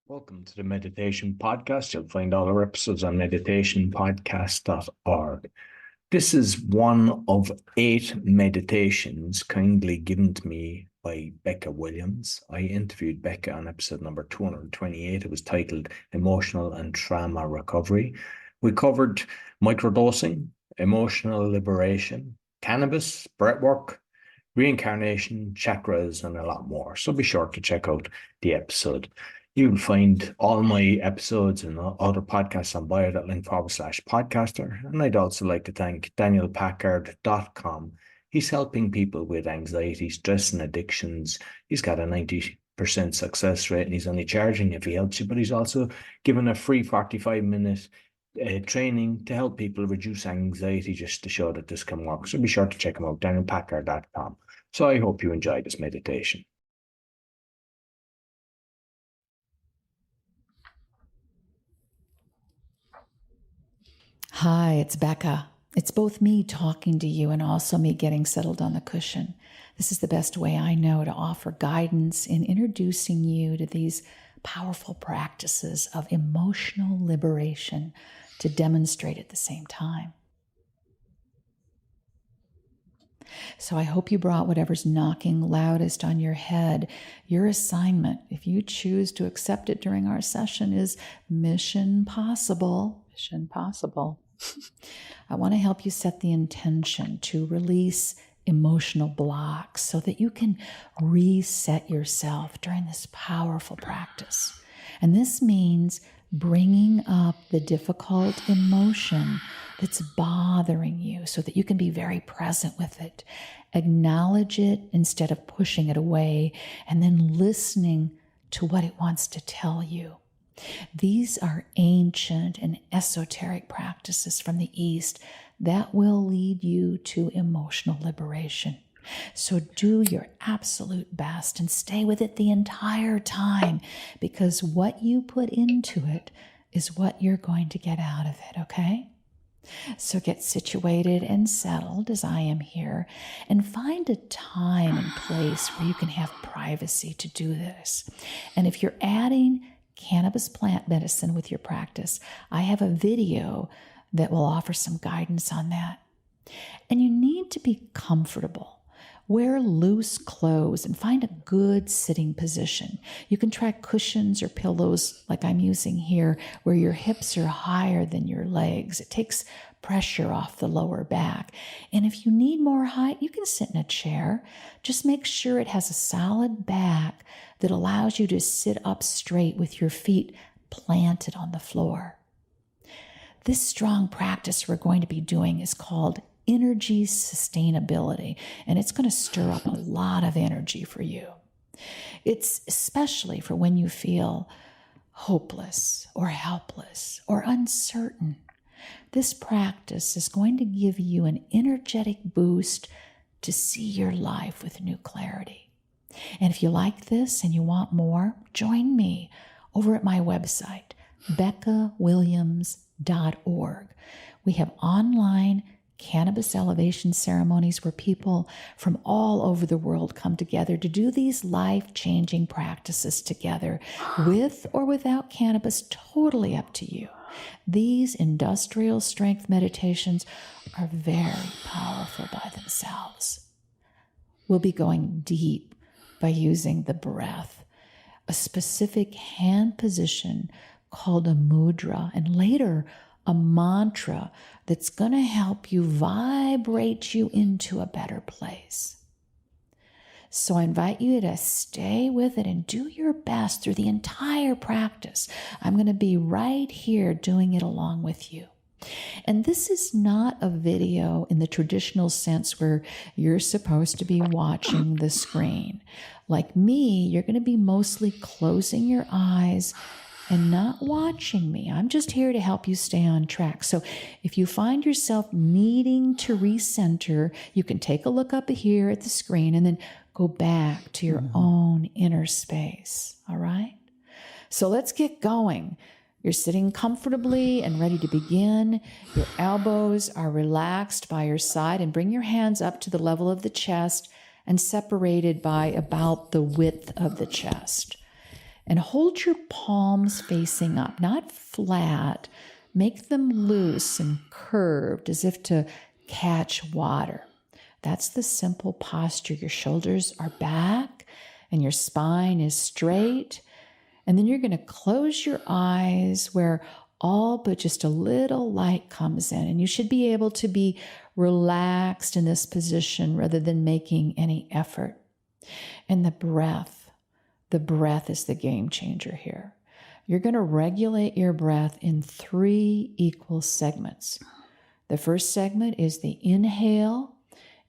Welcome to the Meditation Podcast. You'll find all our episodes on meditationpodcast.org. This is one of 8 meditations kindly given to me by Becca Williams. I interviewed Becca on episode number 228. It was titled Emotional and Trauma Recovery. We covered microdosing, emotional liberation, cannabis, breathwork, reincarnation, chakras, and a lot more. So be sure to check out the episode. You'll find all my episodes and other podcasts on bio.link/podcaster. And I'd also like to thank danielpackard.com. He's helping people with anxiety, stress, and addictions. He's got a 90% success rate, and he's only charging if he helps you, but he's also given a free 45-minute training to help people reduce anxiety, just to show that this can work. So be sure to check him out, danielpackard.com. So I hope you enjoy this meditation. Hi, it's Becca. It's both me talking to you and also me getting settled on the cushion. This is the best way I know to offer guidance in introducing you to these powerful practices of emotional liberation to demonstrate at the same time. So I hope you brought whatever's knocking loudest on your head. Your assignment, if you choose to accept it during our session, is mission possible. Mission possible. I want to help you set the intention to release emotional blocks so that you can reset yourself during this powerful practice. And this means bringing up the difficult emotion that's bothering you so that you can be very present with it. Acknowledge it instead of pushing it away, and then listening to what it wants to tell you. These are ancient and esoteric practices from the East that will lead you to emotional liberation. So do your absolute best and stay with it the entire time, because what you put into it is what you're going to get out of it, okay? So get situated and settled as I am here, and find a time and place where you can have privacy to do this. And if you're adding cannabis plant medicine with your practice, I have a video that will offer some guidance on that. And you need to be comfortable. Wear loose clothes and find a good sitting position. You can try cushions or pillows like I'm using here, where your hips are higher than your legs. It takes pressure off the lower back. And if you need more height, you can sit in a chair. Just make sure it has a solid back that allows you to sit up straight with your feet planted on the floor. This strong practice we're going to be doing is called energy sustainability, and it's going to stir up a lot of energy for you. It's especially for when you feel hopeless or helpless or uncertain. This practice is going to give you an energetic boost to see your life with new clarity. And if you like this and you want more, join me over at my website, beccawilliams.org. We have online cannabis elevation ceremonies where people from all over the world come together to do these life-changing practices together, with or without cannabis, totally up to you. These industrial strength meditations are very powerful by themselves. We'll be going deep by using the breath, a specific hand position called a mudra, and later a mantra that's going to help you vibrate you into a better place. So I invite you to stay with it and do your best through the entire practice. I'm going to be right here doing it along with you. And this is not a video in the traditional sense where you're supposed to be watching the screen. Like me, you're going to be mostly closing your eyes and not watching me. I'm just here to help you stay on track. So if you find yourself needing to recenter, you can take a look up here at the screen and then go back to your own inner space. All right? So let's get going. You're sitting comfortably and ready to begin. Your elbows are relaxed by your side, and bring your hands up to the level of the chest and separated by about the width of the chest. And hold your palms facing up, not flat. Make them loose and curved as if to catch water. That's the simple posture. Your shoulders are back and your spine is straight. And then you're going to close your eyes where all but just a little light comes in. And you should be able to be relaxed in this position rather than making any effort. And the breath is the game changer here. You're going to regulate your breath in 3 equal segments. The first segment is the inhale.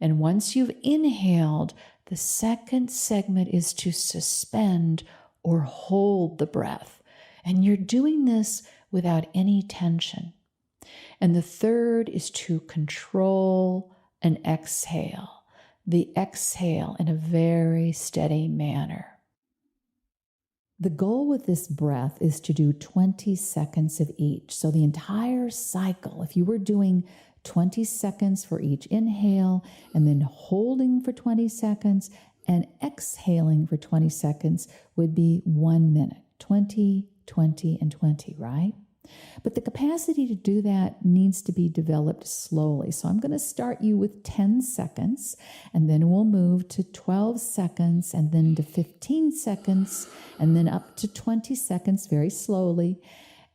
And once you've inhaled, the second segment is to suspend or hold the breath. And you're doing this without any tension. And the third is to control and exhale. The exhale in a very steady manner. The goal with this breath is to do 20 seconds of each. So the entire cycle, if you were doing 20 seconds for each inhale and then holding for 20 seconds and exhaling for 20 seconds would be 1 minute, 20, 20, and 20, right? But the capacity to do that needs to be developed slowly. So I'm going to start you with 10 seconds, and then we'll move to 12 seconds, and then to 15 seconds, and then up to 20 seconds very slowly.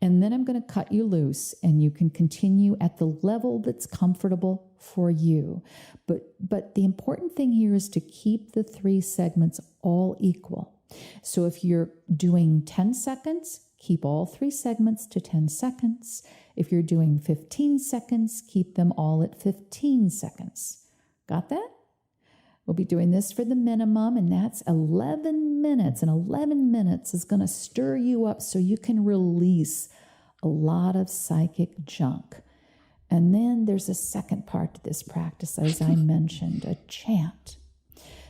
And then I'm going to cut you loose, and you can continue at the level that's comfortable for you. But the important thing here is to keep the 3 segments all equal. So if you're doing 10 seconds, keep all 3 segments to 10 seconds. If you're doing 15 seconds, keep them all at 15 seconds. Got that? We'll be doing this for the minimum, and that's 11 minutes. And 11 minutes is going to stir you up so you can release a lot of psychic junk. And then there's a second part to this practice, as I mentioned, a chant.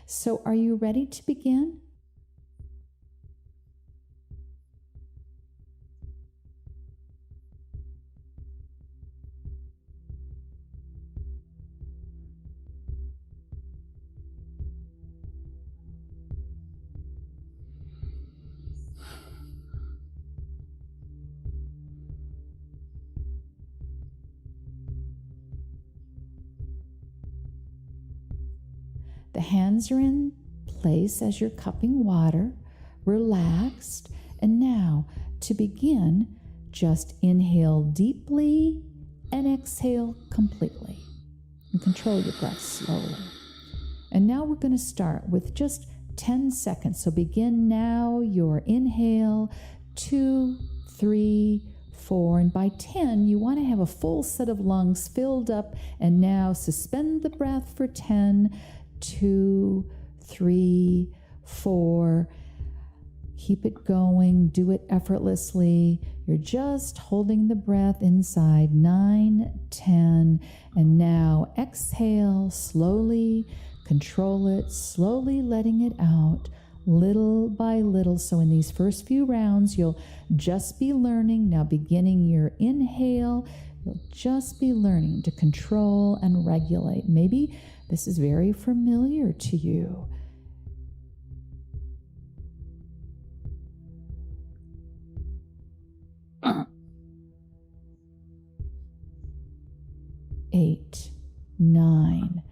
So are you ready to begin? The hands are in place as you're cupping water, relaxed. And now, to begin, just inhale deeply and exhale completely. And control your breath slowly. And now we're going to start with just 10 seconds. So begin now your inhale, 2, 3, 4, and by 10, you want to have a full set of lungs filled up. And now suspend the breath for 10, 2, 3, 4. Keep it going. Do it effortlessly. You're just holding the breath inside. 9, 10. And now exhale slowly. Control it. Slowly letting it out little by little. So in these first few rounds, you'll just be learning. Now beginning your inhale, you'll just be learning to control and regulate. Maybe this is very familiar to you. Eight, 9,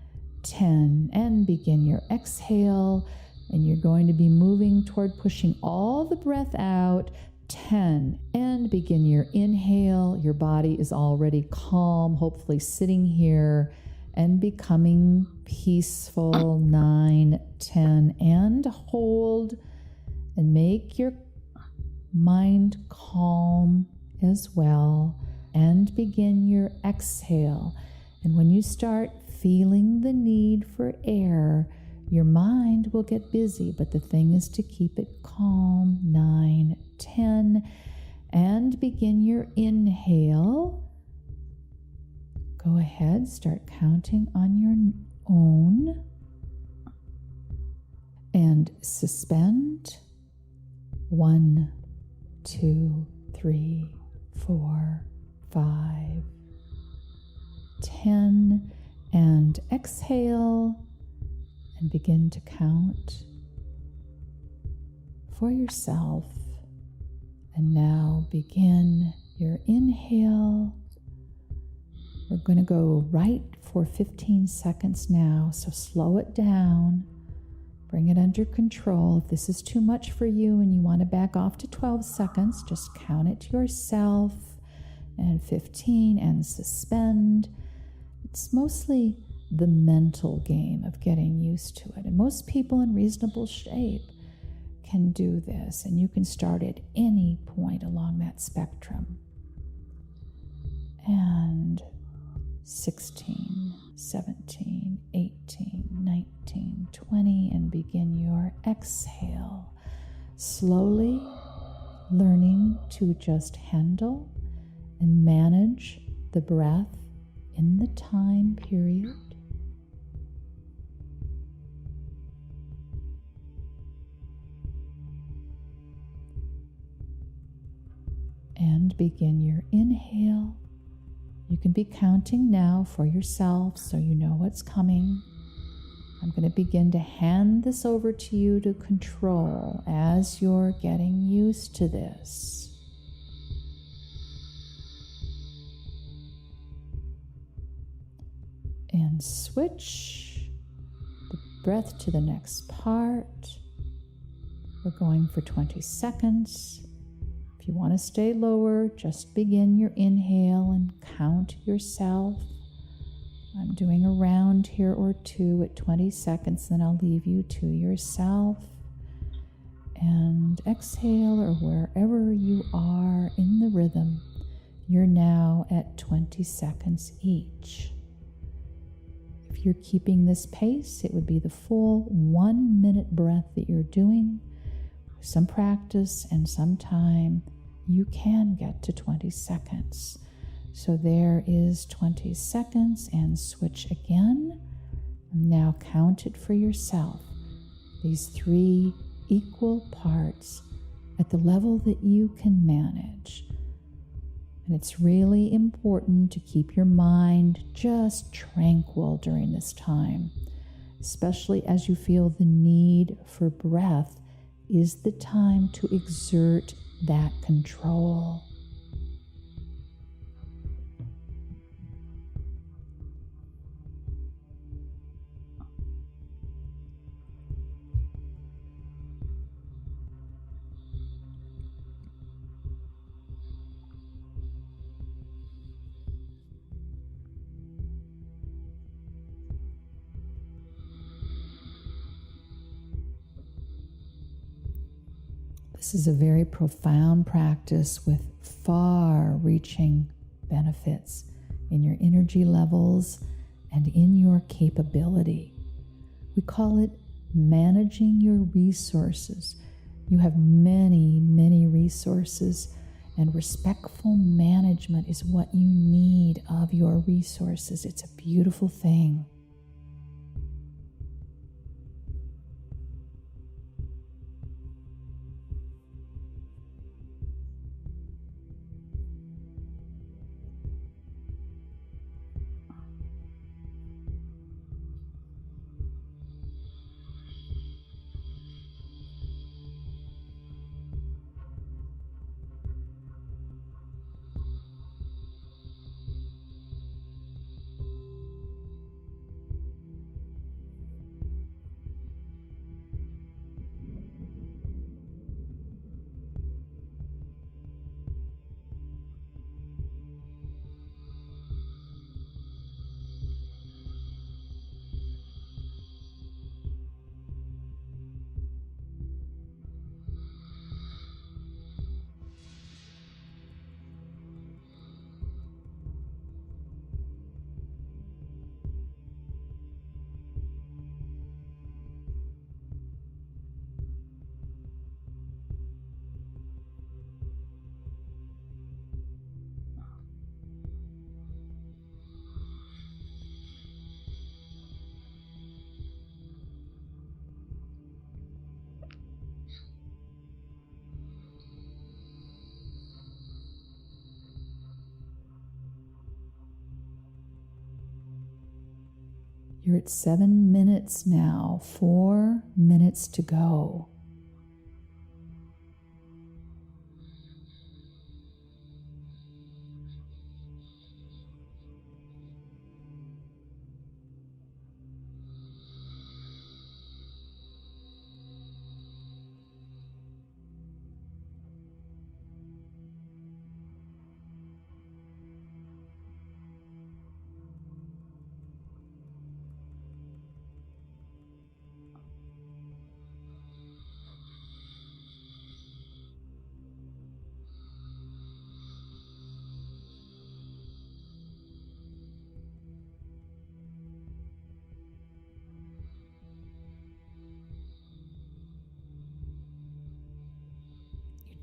10, and begin your exhale. And you're going to be moving toward pushing all the breath out. 10, and begin your inhale. Your body is already calm, hopefully sitting here and becoming peaceful. 9, 10, and hold, and make your mind calm as well, and begin your exhale. And when you start feeling the need for air, your mind will get busy, but the thing is to keep it calm. 9, 10, and begin your inhale. Go ahead, start counting on your own. And suspend. 1, 2, 3, 4, 5, 10. And exhale and begin to count for yourself. And now begin your inhale. We're going to go right for 15 seconds now, so slow it down. Bring it under control. If this is too much for you and you want to back off to 12 seconds, just count it to yourself, and 15, and suspend. It's mostly the mental game of getting used to it. And most people in reasonable shape can do this, and you can start at any point along that spectrum. And 16, 17, 18, 19, 20, and begin your exhale. Slowly learning to just handle and manage the breath in the time period. And begin your inhale. You can be counting now for yourself so you know what's coming. I'm going to begin to hand this over to you to control as you're getting used to this. And switch the breath to the next part. We're going for 20 seconds. If you want to stay lower, just begin your inhale and count yourself. I'm doing a round here or two at 20 seconds, then I'll leave you to yourself. And exhale, or wherever you are in the rhythm, you're now at 20 seconds each. If you're keeping this pace, it would be the full 1 minute breath that you're doing. With some practice and some time, you can get to 20 seconds. So there is 20 seconds, and switch again. Now count it for yourself. These 3 equal parts at the level that you can manage. And it's really important to keep your mind just tranquil during this time, especially as you feel the need for breath is the time to exert that control. This is a very profound practice with far-reaching benefits in your energy levels and in your capability. We call it managing your resources. You have many, many resources, and respectful management is what you need of your resources. It's a beautiful thing. You're at 7 minutes now, 4 minutes to go.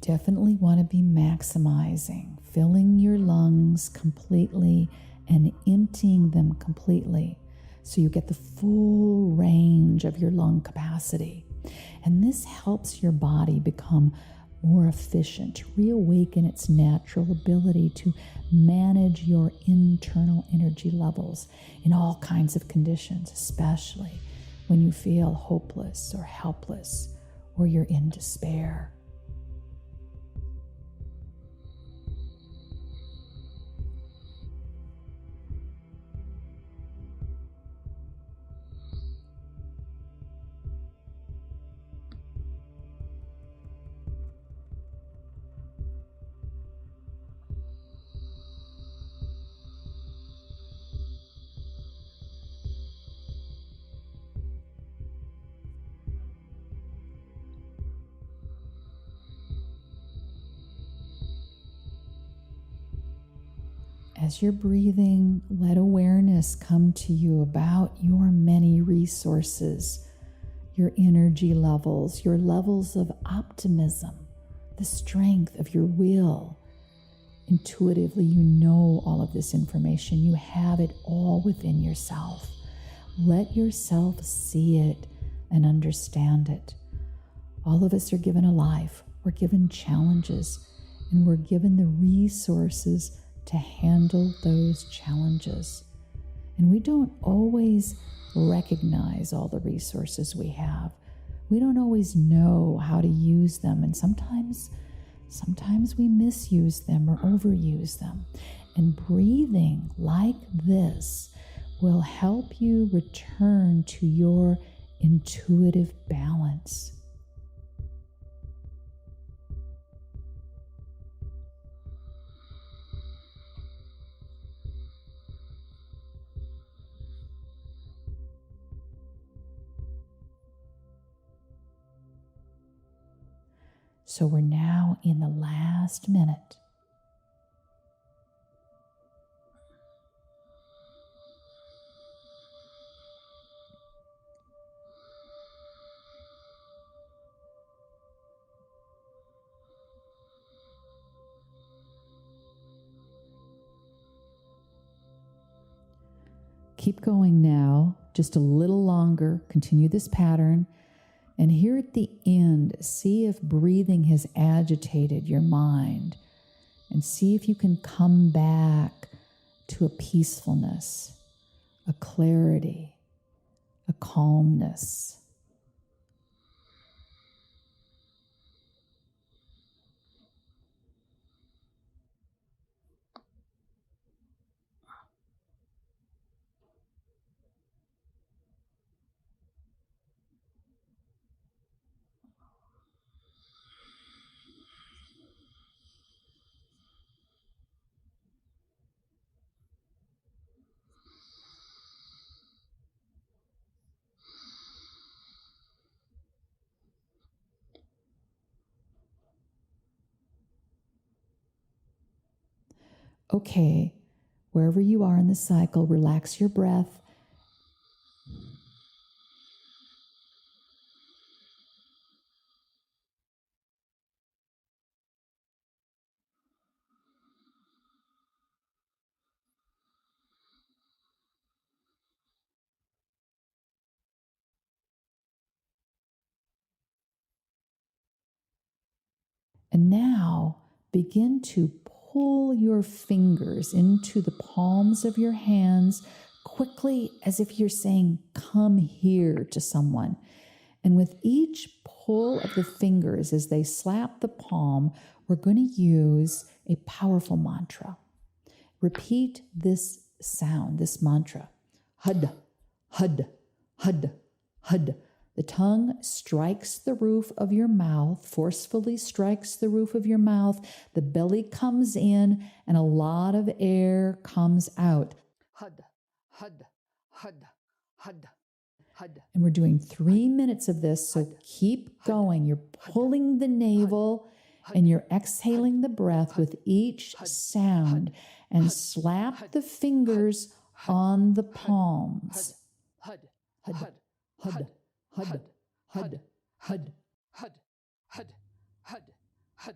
definitely want to be maximizing, filling your lungs completely and emptying them completely so you get the full range of your lung capacity. And this helps your body become more efficient, reawaken its natural ability to manage your internal energy levels in all kinds of conditions, especially when you feel hopeless or helpless or you're in despair. As you're breathing, let awareness come to you about your many resources, your energy levels, your levels of optimism, the strength of your will. Intuitively, you know all of this information. You have it all within yourself. Let yourself see it and understand it. All of us are given a life. We're given challenges, and we're given the resources to handle those challenges. And we don't always recognize all the resources we have. We don't always know how to use them, and sometimes we misuse them or overuse them. And breathing like this will help you return to your intuitive balance. So we're now in the last minute. Keep going now, just a little longer. Continue this pattern. And here at the end, see if breathing has agitated your mind, and see if you can come back to a peacefulness, a clarity, a calmness. Okay, wherever you are in the cycle, relax your breath. And now begin to pull your fingers into the palms of your hands quickly, as if you're saying, "Come here," to someone. And with each pull of the fingers as they slap the palm, we're going to use a powerful mantra. Repeat this sound, this mantra. Hud, hud, hud, hud. The tongue strikes the roof of your mouth, forcefully strikes the roof of your mouth. The belly comes in and a lot of air comes out. Hud, hud, hud, hud, hud. And we're doing 3 minutes of this, so keep going. You're pulling the navel and you're exhaling the breath with each sound, and slap the fingers on the palms. Hud, hud, hud. Hud, hud, hud, hud, hud, hud, hud, hud,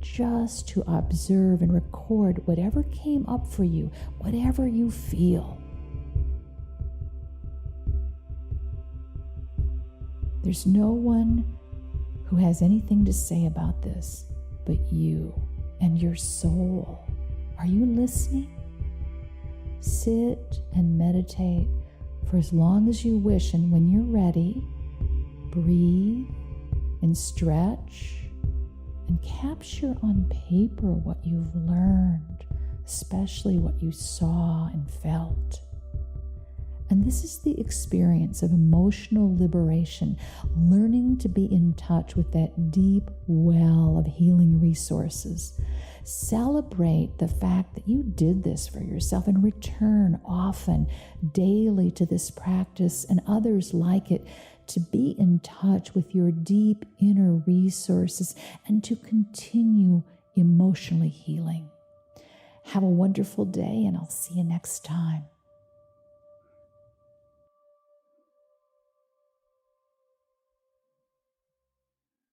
just to observe and record whatever came up for you, whatever you feel. There's no one who has anything to say about this but you and your soul. Are you listening? Sit and meditate for as long as you wish, and when you're ready, breathe and stretch and capture on paper what you've learned, especially what you saw and felt. And this is the experience of emotional liberation, learning to be in touch with that deep well of healing resources. Celebrate the fact that you did this for yourself and return often, daily to this practice and others like it, to be in touch with your deep inner resources and to continue emotionally healing. Have a wonderful day, and I'll see you next time.